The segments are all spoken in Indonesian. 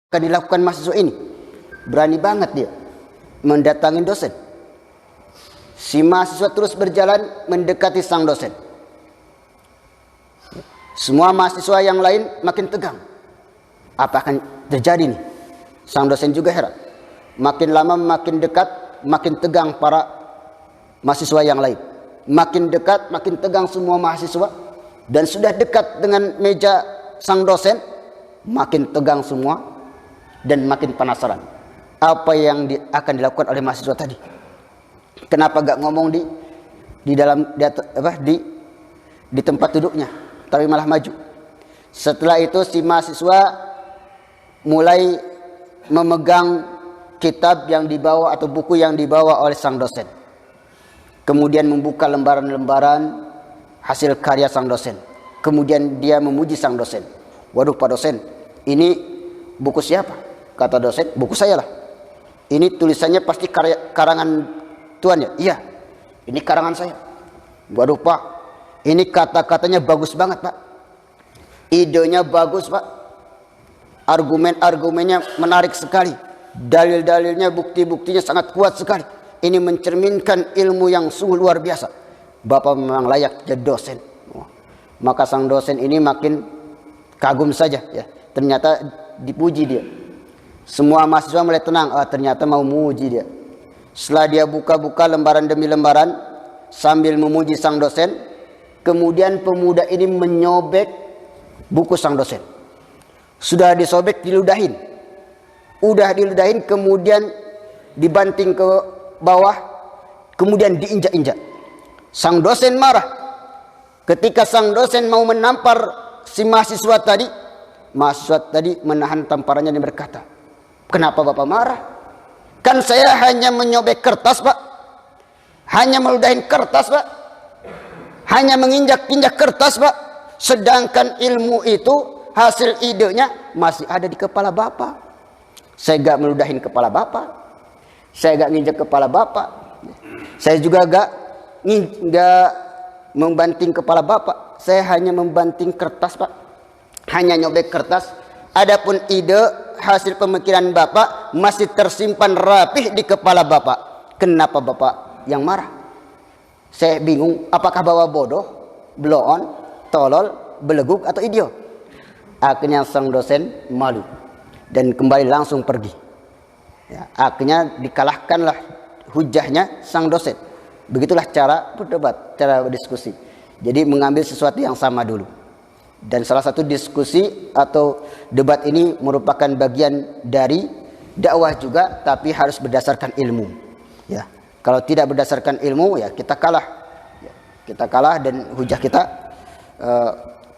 akan dilakukan mahasiswa ini? Berani banget dia mendatangi dosen. Si mahasiswa terus berjalan mendekati sang dosen. Semua mahasiswa yang lain makin tegang. Apa akan terjadi nih? Sang dosen juga heran. Makin lama makin dekat, makin tegang para mahasiswa yang lain. Makin dekat, makin tegang semua mahasiswa. Dan sudah dekat dengan meja sang dosen, makin tegang semua. Dan makin penasaran apa yang akan dilakukan oleh mahasiswa tadi. Kenapa gak ngomong di tempat duduknya, tapi malah maju. Setelah itu si mahasiswa mulai memegang kitab yang dibawa atau buku yang dibawa oleh sang dosen. Kemudian membuka lembaran-lembaran hasil karya sang dosen. Kemudian dia memuji sang dosen. Waduh Pak dosen, ini buku siapa? Kata dosen, buku saya lah. Ini tulisannya pasti karangan Tuan ya? Iya, ini karangan saya. Waduh Pak, ini kata-katanya bagus banget Pak. Idenya bagus Pak. Argumen-argumennya menarik sekali. Dalil-dalilnya, bukti-buktinya sangat kuat sekali. Ini mencerminkan ilmu yang sungguh luar biasa. Bapak memang layak jadi dosen. Maka sang dosen ini makin kagum saja ya. Ternyata dipuji dia. Semua mahasiswa mulai tenang. Ternyata mau muji dia. Setelah dia buka-buka lembaran demi lembaran sambil memuji sang dosen, kemudian pemuda ini menyobek buku sang dosen. Sudah disobek, diludahin. Udah diludahin, kemudian dibanting ke bawah, kemudian diinjak-injak. Sang dosen marah. Ketika sang dosen mau menampar si mahasiswa tadi menahan tamparannya dan berkata, "Kenapa Bapak marah? Kan saya hanya menyobek kertas Pak. Hanya meludahin kertas Pak. Hanya menginjak-injak kertas Pak. Sedangkan ilmu itu, hasil idenya masih ada di kepala Bapak. Saya gak meludahin kepala Bapak. Saya gak nginjak kepala Bapak. Saya juga gak membanting kepala Bapak. Saya hanya membanting kertas Pak. Hanya nyobek kertas. Adapun ide hasil pemikiran Bapak masih tersimpan rapih di kepala Bapak. Kenapa Bapak yang marah? Saya bingung, apakah Bapak bodoh, blow on, tolol, beleguk atau idiot?" Akhirnya sang dosen malu dan kembali langsung pergi. Ya, akhirnya dikalahkanlah hujahnya sang dosen. Begitulah cara berdebat, cara berdiskusi. Jadi mengambil sesuatu yang sama dulu. Dan salah satu diskusi atau debat ini merupakan bagian dari dakwah juga, tapi harus berdasarkan ilmu. Ya, kalau tidak berdasarkan ilmu, ya kita kalah. Ya, kita kalah dan hujah kita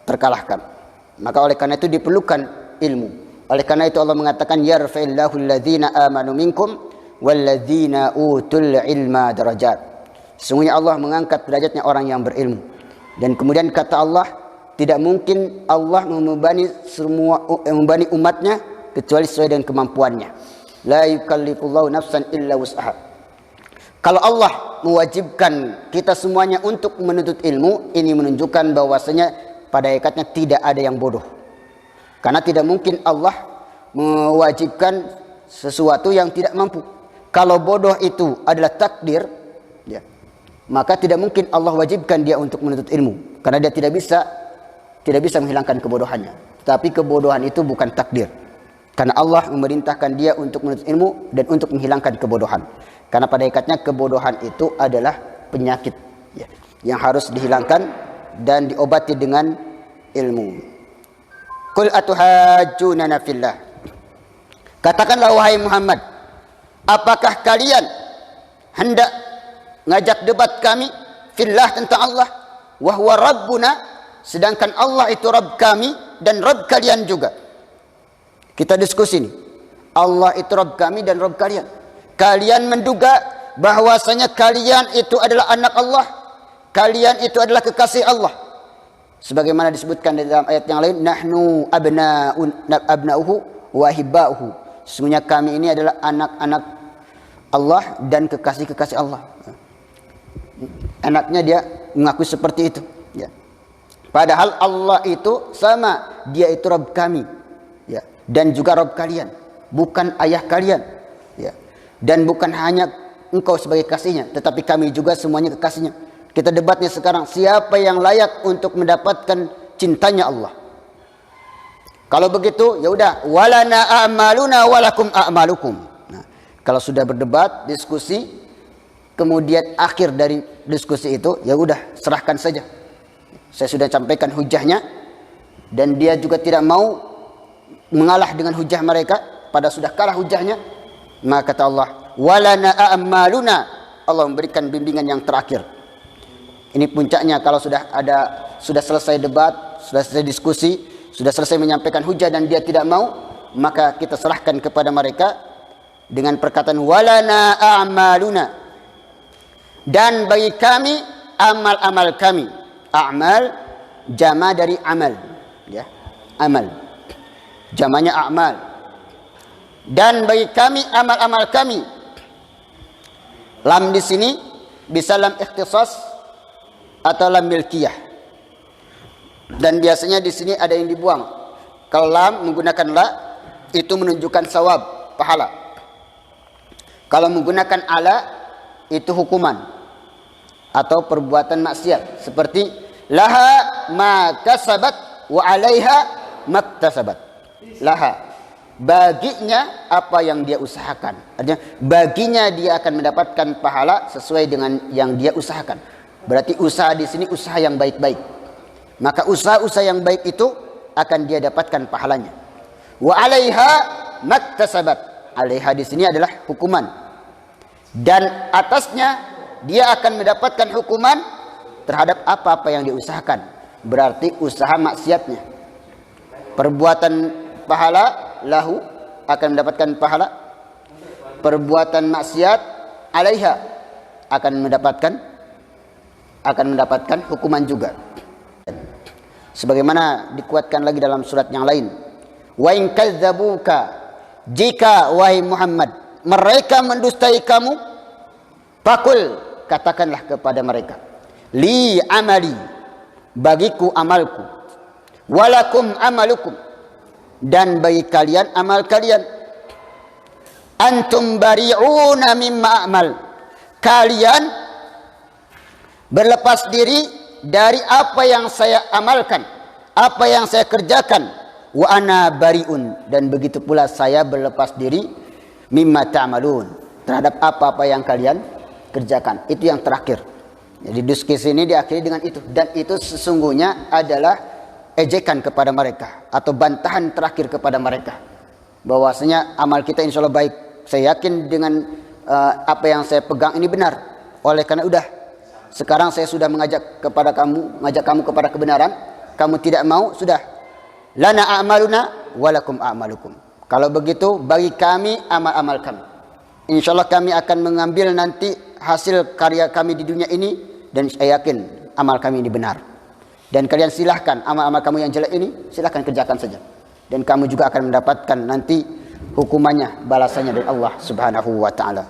terkalahkan. Maka oleh karena itu diperlukan ilmu. Oleh karena itu Allah mengatakan, "Yarfa'illahu alladhina amanu minkum walladzina utul ilma darajat." Sesungguhnya Allah mengangkat derajatnya orang yang berilmu. Dan kemudian kata Allah, tidak mungkin Allah membebani umatnya kecuali sesuai dengan kemampuannya. La yukallifullahu nafsan illa wus'aha. Kalau Allah mewajibkan kita semuanya untuk menuntut ilmu, ini menunjukkan bahwasanya pada hakikatnya tidak ada yang bodoh. Karena tidak mungkin Allah mewajibkan sesuatu yang tidak mampu. Kalau bodoh itu adalah takdir, ya, maka tidak mungkin Allah wajibkan dia untuk menuntut ilmu. Karena dia tidak bisa menghilangkan kebodohannya. Tapi kebodohan itu bukan takdir. Karena Allah memerintahkan dia untuk menuntut ilmu dan untuk menghilangkan kebodohan. Karena pada hakikatnya kebodohan itu adalah penyakit, ya, yang harus dihilangkan dan diobati dengan ilmu. Qul atuhajjunana fillah. Katakanlah wahai Muhammad, apakah kalian hendak ngajak debat kami fillah tentang Allah? Wa huwa rabbuna, sedangkan Allah itu Rabb kami dan Rabb kalian juga. Kita diskusi nih. Allah itu Rabb kami dan Rabb kalian. Kalian menduga bahwasanya kalian itu adalah anak Allah. Kalian itu adalah kekasih Allah. Sebagaimana disebutkan dalam ayat yang lain, nahnu abna'uhu wa hibba'uhu. Sesungguhnya kami ini adalah anak-anak Allah dan kekasih-kekasih Allah. Anaknya dia mengaku seperti itu, ya. Padahal Allah itu sama, dia itu Rabb kami, ya, dan juga Rabb kalian. bukan ayah kalian, ya. Dan bukan hanya engkau sebagai kasihnya, tetapi kami juga semuanya kekasihnya. Kita debatnya sekarang, siapa yang layak untuk mendapatkan cintanya Allah? Kalau begitu, ya udah, walana a'maluna walakum a'malukum. Nah, kalau sudah berdebat, diskusi, kemudian akhir dari diskusi itu, ya udah, serahkan saja. Saya sudah sampaikan hujahnya, dan dia juga tidak mau mengalah dengan hujah mereka, pada sudah kalah hujahnya. Maka kata Allah, walana a'maluna, Allah memberikan bimbingan yang terakhir. Ini puncaknya kalau sudah selesai debat, sudah selesai diskusi, sudah selesai menyampaikan hujah dan dia tidak mau, maka kita serahkan kepada mereka dengan perkataan walana a'maluna, dan bagi kami amal-amal kami. A'mal jama dari amal, ya, amal jamanya a'mal. Dan bagi kami amal-amal kami. Lam di sini bisa lam ikhtisas atau lam milkiyah. Dan biasanya di sini ada yang dibuang. Kalau lam menggunakan la, itu menunjukkan sawab, pahala. Kalau menggunakan ala, itu hukuman atau perbuatan maksiat. Seperti laha ma kasabat wa alaiha maktasabat. Laha, baginya apa yang dia usahakan. Artinya baginya dia akan mendapatkan pahala sesuai dengan yang dia usahakan. Berarti usaha di sini usaha yang baik-baik. Maka usaha-usaha yang baik itu akan dia dapatkan pahalanya. Wa 'alaiha maktasabat. 'Alaiha di sini adalah hukuman. Dan atasnya dia akan mendapatkan hukuman terhadap apa-apa yang diusahakan. Berarti usaha maksiatnya. Perbuatan pahala lahu akan mendapatkan pahala. Perbuatan maksiat 'alaiha akan mendapatkan hukuman juga. Sebagaimana dikuatkan lagi dalam surat yang lain, wa in kadzabuka, jika wahai Muhammad mereka mendustai kamu, fakul, katakanlah kepada mereka, li amali, bagiku amalku, walakum amalukum, dan bagi kalian amal kalian, antum bari'una mimma amal, kalian berlepas diri dari apa yang saya amalkan, apa yang saya kerjakan. Wa ana bariun, dan begitu pula saya berlepas diri mimma ta'malun, terhadap apa-apa yang kalian kerjakan. Itu yang terakhir. Jadi diskusi ini diakhiri dengan itu, dan itu sesungguhnya adalah ejekan kepada mereka atau bantahan terakhir kepada mereka, bahwasanya amal kita insya Allah baik. Saya yakin dengan apa yang saya pegang ini benar. Oleh karena sekarang saya sudah mengajak kamu kepada kebenaran, kamu tidak mau, sudah. Lana a'maluna walakum a'malukum. Kalau begitu bagi kami amal-amal kami. Insyaallah kami akan mengambil nanti hasil karya kami di dunia ini, dan saya yakin amal kami ini benar. Dan kalian silahkan amal-amal kamu yang jelek ini silahkan kerjakan saja. Dan kamu juga akan mendapatkan nanti hukumannya, balasannya dari Allah Subhanahu wa taala.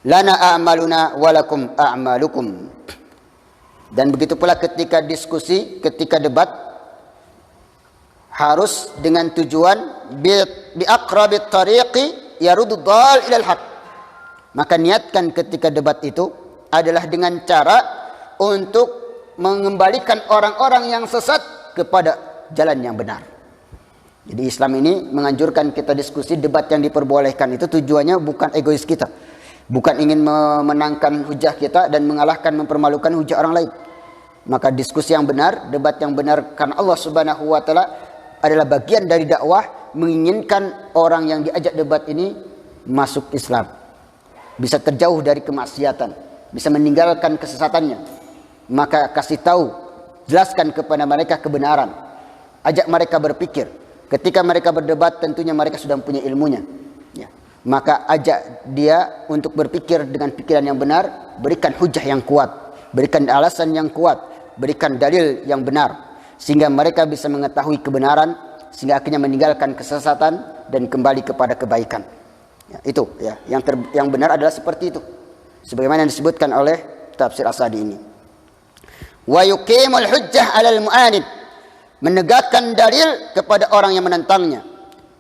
Lana a'maluna walakum a'malukum. Dan begitu pula ketika diskusi, ketika debat, harus dengan tujuan bi aqrabit tariqi yaruddu dhal ilal haq. Maka niatkan ketika debat itu adalah dengan cara untuk mengembalikan orang-orang yang sesat kepada jalan yang benar. Jadi Islam ini menganjurkan kita diskusi, debat yang diperbolehkan itu tujuannya bukan egois kita. Bukan ingin memenangkan hujah kita dan mengalahkan, mempermalukan hujah orang lain. Maka diskusi yang benar, debat yang benar karena Allah Subhanahu wa taala adalah bagian dari dakwah, menginginkan orang yang diajak debat ini masuk Islam. Bisa terjauh dari kemaksiatan, bisa meninggalkan kesesatannya. Maka kasih tahu, jelaskan kepada mereka kebenaran. Ajak mereka berpikir. Ketika mereka berdebat tentunya mereka sudah punya ilmunya. Ya. Maka ajak dia untuk berpikir dengan pikiran yang benar, berikan hujah yang kuat, berikan alasan yang kuat, berikan dalil yang benar, sehingga mereka bisa mengetahui kebenaran, sehingga akhirnya meninggalkan kesesatan dan kembali kepada kebaikan. Ya, itu ya, yang benar adalah seperti itu, sebagaimana yang disebutkan oleh tafsir As-Sa'di ini. Wa yuqimul hujjah 'alal mu'anid, menegakkan dalil kepada orang yang menentangnya.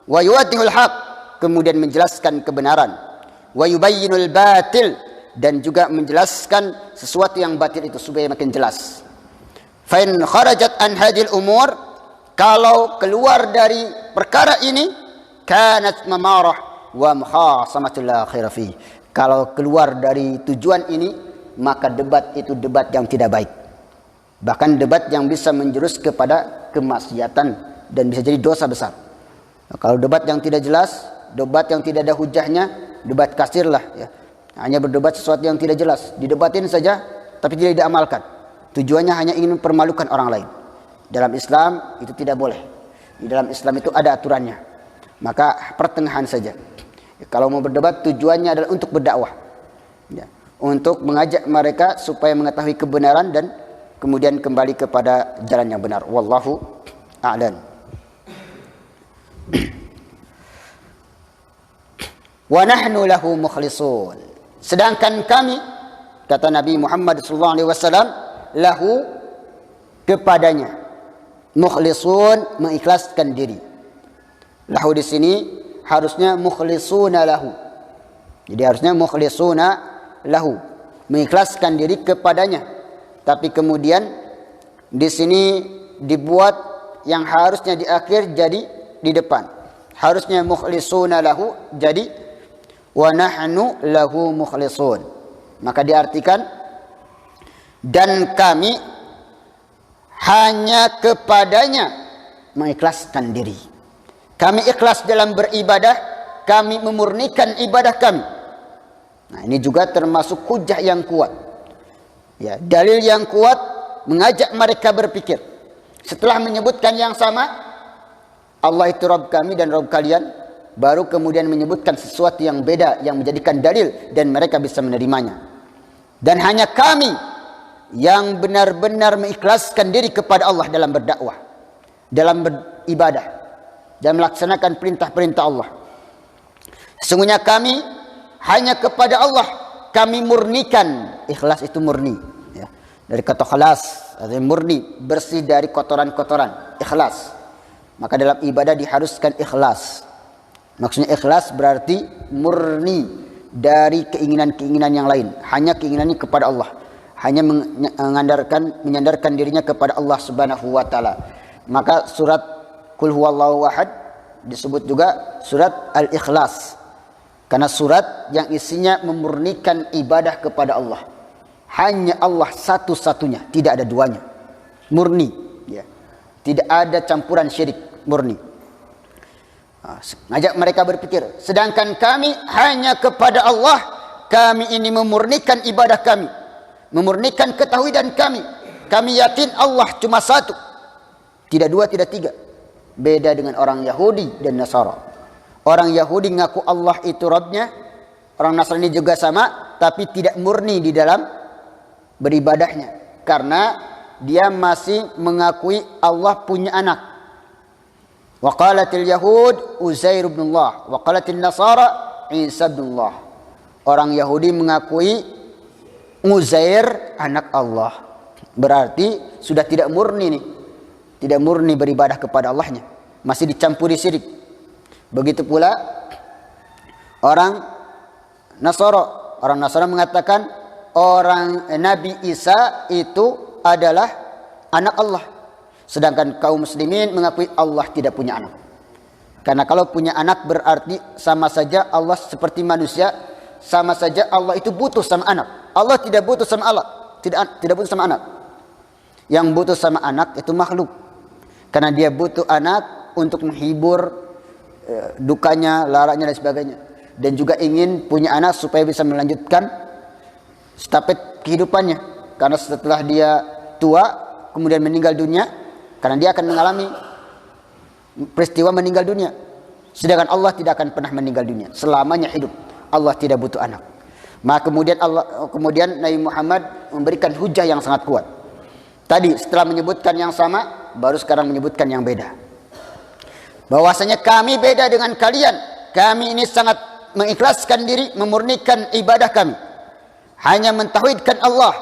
Wa yuwaddihul haq, kemudian menjelaskan kebenaran. Wa yubayyinul batil, dan juga menjelaskan sesuatu yang batil itu supaya makin jelas. Fa in kharajat an hadhil umur, kalau keluar dari perkara ini, kanat mamarah wa mukhasamatul akhirah fi. Kalau keluar dari tujuan ini, maka debat itu debat yang tidak baik. Bahkan debat yang bisa menjurus kepada kemaksiatan dan bisa jadi dosa besar. Nah, kalau debat yang tidak jelas, debat yang tidak ada hujahnya, debat kasir lah ya. Hanya berdebat sesuatu yang tidak jelas, didebatin saja tapi tidak diamalkan. Tujuannya hanya ingin mempermalukan orang lain. Dalam Islam itu tidak boleh. Di dalam Islam itu ada aturannya. Maka pertengahan saja. Kalau mau berdebat tujuannya adalah untuk berdakwah. Ya. Untuk mengajak mereka supaya mengetahui kebenaran dan kemudian kembali kepada jalan yang benar. Wallahu a'lam. Wa nahnu lahu mukhlisun. Sedangkan kami, kata Nabi Muhammad SAW, lahu, kepadanya, mukhlisun, mengikhlaskan diri. Lahu di sini harusnya mukhlisuna lahu. Jadi harusnya mukhlisuna lahu, mengikhlaskan diri kepadanya. Tapi kemudian di sini dibuat yang harusnya di akhir jadi di depan. Harusnya mukhlisuna lahu jadi wa nahnu lahu mukhlisun. Maka diartikan dan kami hanya kepadanya mengikhlaskan diri. Kami ikhlas dalam beribadah, kami memurnikan ibadah kami. Nah, ini juga termasuk hujah yang kuat. Ya, dalil yang kuat mengajak mereka berpikir. Setelah menyebutkan yang sama, Allah itu Rabb kami dan Rabb kalian, baru kemudian menyebutkan sesuatu yang beda yang menjadikan dalil dan mereka bisa menerimanya. Dan hanya kami yang benar-benar mengikhlaskan diri kepada Allah dalam berdakwah, dalam beribadah, dan melaksanakan perintah-perintah Allah. Sesungguhnya kami hanya kepada Allah kami murnikan. Ikhlas itu murni ya. Dari kata khalas, artinya murni, bersih dari kotoran-kotoran, ikhlas. Maka dalam ibadah diharuskan ikhlas. Maksudnya ikhlas berarti murni dari keinginan-keinginan yang lain, hanya keinginannya kepada Allah, hanya menyandarkan dirinya kepada Allah Subhanahu wa taala. Maka surat Qul huwallahu ahad disebut juga surat Al-Ikhlas. Karena surat yang isinya memurnikan ibadah kepada Allah. Hanya Allah satu-satunya, tidak ada duanya. Murni, ya. Tidak ada campuran syirik, murni. Ngajak mereka berpikir, sedangkan kami hanya kepada Allah kami ini memurnikan ibadah kami, memurnikan ketauhidan kami. Kami yakin Allah cuma satu, tidak dua, tidak tiga. Beda dengan orang Yahudi dan Nasara. Orang Yahudi ngaku Allah itu Rabbnya, orang Nasrani juga sama, tapi tidak murni di dalam beribadahnya, karena dia masih mengakui Allah punya anak. Wa qalatil yahud Uzair ibn Allah, wa qalatil nasara Isa ibn Allah. Orang Yahudi mengakui Uzair anak Allah. Berarti sudah tidak murni nih. Tidak murni beribadah kepada Allahnya, masih dicampuri syirik. Begitu pula orang Nasara. Orang Nasara mengatakan orang Nabi Isa itu adalah anak Allah. Sedangkan kaum muslimin mengakui Allah tidak punya anak. Karena kalau punya anak berarti sama saja Allah seperti manusia, sama saja Allah itu butuh sama anak. Allah tidak butuh sama Allah, tidak butuh sama anak. Yang butuh sama anak itu makhluk. Karena dia butuh anak untuk menghibur dukanya, laraknya dan sebagainya. Dan juga ingin punya anak supaya bisa melanjutkan stafet kehidupannya. Karena setelah dia tua kemudian meninggal dunia, karena dia akan mengalami peristiwa meninggal dunia. Sedangkan Allah tidak akan pernah meninggal dunia, selamanya hidup. Allah tidak butuh anak. Maka kemudian Nabi Muhammad memberikan hujah yang sangat kuat. Tadi setelah menyebutkan yang sama, baru sekarang menyebutkan yang beda. Bahwasanya kami beda dengan kalian. Kami ini sangat mengikhlaskan diri, memurnikan ibadah kami. Hanya mentauhidkan Allah.